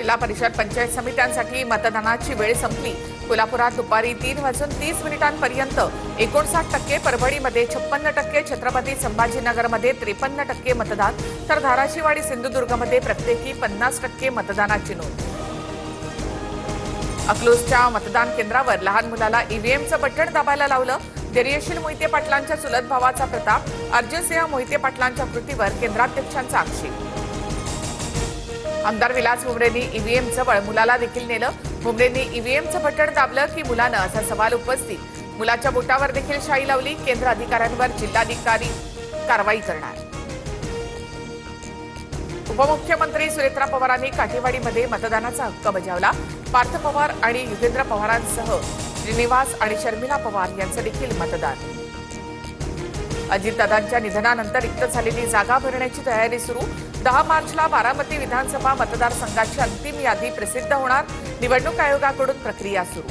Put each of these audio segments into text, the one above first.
जिल्हा परिषद पंचायत समित्यांसाठी मतदानाची वेळ संपली। कोल्हापुरात दुपारी 3:03 59%, परभणीमध्ये 56%, छत्रपती संभाजीनगरमध्ये 53% मतदान, तर धाराशिव आणि सिंधुदुर्गमध्ये प्रत्येकी 50% मतदानाची नोंद। अकलूजच्या मतदान केंद्रावर लहान मुलाला ईव्हीएमचं बटण दाबायला लावलं। धैर्यशील मोहिते पाटलांच्या चुलत भावाचा प्रताप, अर्जुनसिंह मोहिते पाटलांच्या कृतीवर केंद्राध्यक्षांचा आक्षेप। आमदार विलास भुमरेंनी ईव्हीएम जवळ मुलाला देखील नेलं। भुमरेंनी ईव्हीएमचं बटण दाबलं की मुलानं, असा सवाल उपस्थित। मुलाच्या बोटावर देखील शाई लावली। केंद्र अधिकाऱ्यांवर जिल्हाधिकारी कारवाई करणार। उपमुख्यमंत्री सुनेत्रा पवारांनी काठेवाडीमध्ये मतदानाचा हक्क बजावला। पार्थ पवार आणि युगेंद्र पवारांसह श्रीनिवास आणि शर्मिला पवार यांचं देखील मतदान। अजितदादांच्या निधनानंतर रिक्त झालेली जागा भरण्याची तयारी सुरू। 10 मार्चला बारामती विधानसभा मतदारसंघाची अंतिम यादी प्रसिद्ध होणार। निवडणूक आयोगाकडून प्रक्रिया सुरू।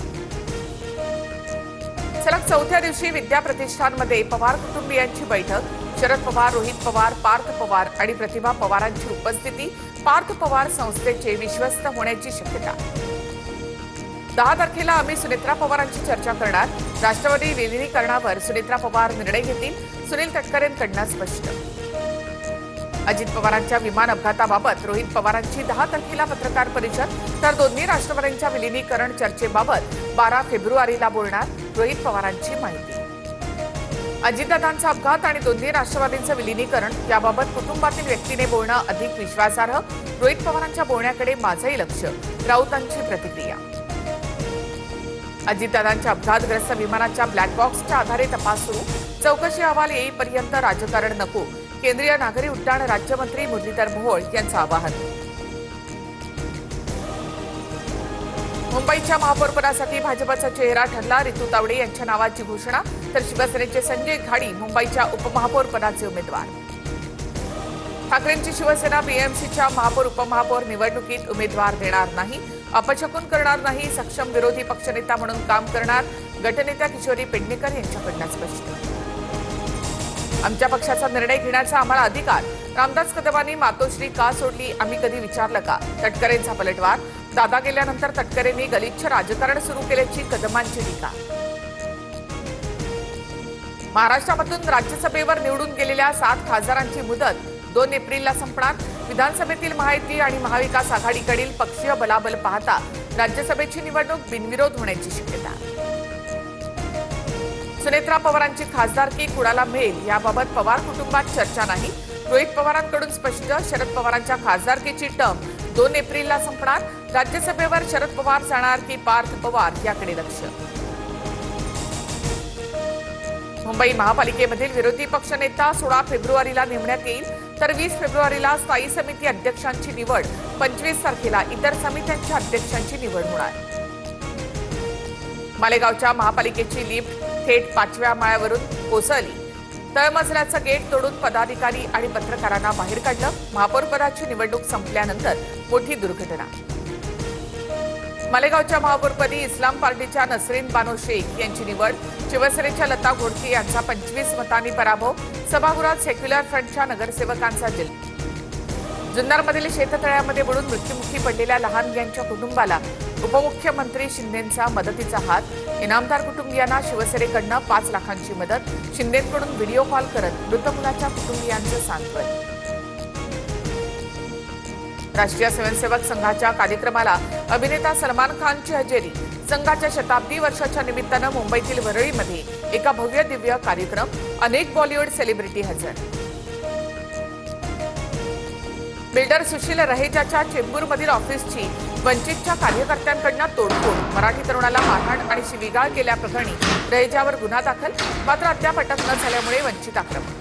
सलग चौथ्या दिवशी विद्या प्रतिष्ठानमध्ये पवार कुटुंबियांची बैठक। शरद पवार, रोहित पवार, पार्थ पवार आणि प्रतिभा पवारांची उपस्थिती। पार्थ पवार संस्थेचे विश्वस्त होण्याची शक्यता। 10 तारखेला आम्ही सुनेत्रा पवारांची चर्चा करणार। राष्ट्रवादी विलीनीकरणावर सुनेत्रा पवार निर्णय घेतील। सुनील तटकरेंकडून स्पष्ट। अजित पवारांच्या विमान अपघाताबाबत रोहित पवारांची 10 तारखेला पत्रकार परिषद, तर दोन्ही राष्ट्रवादींच्या विलीनीकरण चर्चेबाबत 12 फेब्रुवारीला बोलणार। रोहित पवारांची माहिती। अजितदादांचा अपघात आणि दोन्ही राष्ट्रवादींचं विलीनीकरण याबाबत कुटुंबातील व्यक्तीने बोलणं अधिक विश्वासार्ह। रोहित पवारांच्या बोलण्याकडे माझंही लक्ष। राऊतांची प्रतिक्रिया। अजितदादांच्या अपघातग्रस्त विमानाच्या ब्लॅक बॉक्सच्या आधारे तपास सुरू। चौकशी अहवाल येईपर्यंत राजकारण नको, केंद्रीय नागरी उड्डाण राज्यमंत्री मुरलीधर मोहोळ यांचं आवाहन। मुंबईच्या महापौरपदासाठी भाजपचा चेहरा ठरला। रितू तावडे यांच्या नावाची घोषणा, तर शिवसेनेचे संजय घाडी मुंबईच्या उपमहापौरपदाचे उमेदवार। ठाकरेंची शिवसेना बीएमसीच्या महापौर उपमहापौर निवडणुकीत उमेदवार देणार नाही, अपशकुन करणार नाही, सक्षम विरोधी पक्षनेता म्हणून काम करणार। गटनेत्या किशोरी पेडणेकर यांच्याकडून स्पष्ट। आमच्या पक्षाचा निर्णय घेण्याचा आम्हाला अधिकार। रामदास कदमांनी मातोश्री का सोडली, आम्ही कधी विचारलं का? तटकरेंचा पलटवार। दादा गेल्यानंतर तटकरेंनी गलिच्छ राजकारण सुरू केल्याची कदमांची टीका। महाराष्ट्रामधून राज्यसभेवर निवडून गेलेल्या 7 खासदारांची मुदत 2 एप्रिलला संपणार। विधानसभेतील महायुती आणि महाविकास आघाडीकडील पक्षीय बलाबल पाहता राज्यसभेची निवडणूक बिनविरोध होण्याची शक्यता। सुनेत्रा पवारांची खासदारकी कुणाला मिळेल याबाबत पवार कुटुंबात चर्चा नाही। रोहित पवारांकडून स्पष्ट। शरद पवारांच्या खासदारकीची टर्म 2 एप्रिलला संपणार। राज्यसभेवर शरद पवार जाणार की पार्थ पवार याकडे लक्ष। मुंबई महापालिकेमधील विरोधी पक्षनेता 16 फेब्रुवारीला नेमण्यात येईल, तर 20 फेब्रुवारीला स्थायी समिती अध्यक्षांची निवड। 25 तारखेला इतर समित्यांच्या अध्यक्षांची निवड होणार। मालेगावच्या महापालिकेची लिफ्ट थेट 5व्या माळ्यावरून कोसळली। तळमजल्याचं गेट तोडून पदाधिकारी आणि पत्रकारांना बाहेर काढलं। महापौरपदाची निवडणूक संपल्यानंतर मोठी दुर्घटना। मालेगावच्या महापौरपदी इस्लाम पार्टीच्या नसरीन बानो शेख यांची निवड। शिवसेनेच्या लता घोडके यांचा 25 मतांनी पराभव। सभागृहात सेक्युलर फ्रंटच्या नगरसेवकांचा जल्लोष। जुन्नरमधील शेततळ्यामध्ये बुडून मृत्युमुखी पडलेल्या लहान यांच्या कुटुंबाला उपमुख्यमंत्री शिंदेंचा मदतीचा हात। इनामदार कुटुंबियांना शिवसेनेकडून 5 लाखांची मदत। शिंदेंकडून व्हिडिओ कॉल करत मृत मुलाच्या कुटुंबियांचं सांत्वन। राष्ट्रीय स्वयंसेवक संघाच्या कार्यक्रमाला अभिनेता सलमान खानची हजेरी। संघाच्या शताब्दी वर्षाच्या निमित्तानं मुंबईतील वरळीमध्ये एका भव्य दिव्य कार्यक्रम। अनेक बॉलिवूड सेलिब्रिटी हजर। बिल्डर सुशील रहेजाच्या चेंबूरमधील ऑफिसची वंचितच्या कार्यकर्त्यांकडून तोडफोड। मराठी तरुणाला मारहाण आणि शिवीगाळ केल्याप्रकरणी रहेजावर गुन्हा दाखल, मात्र अद्याप अटक न झाल्यामुळे वंचित आक्रमक।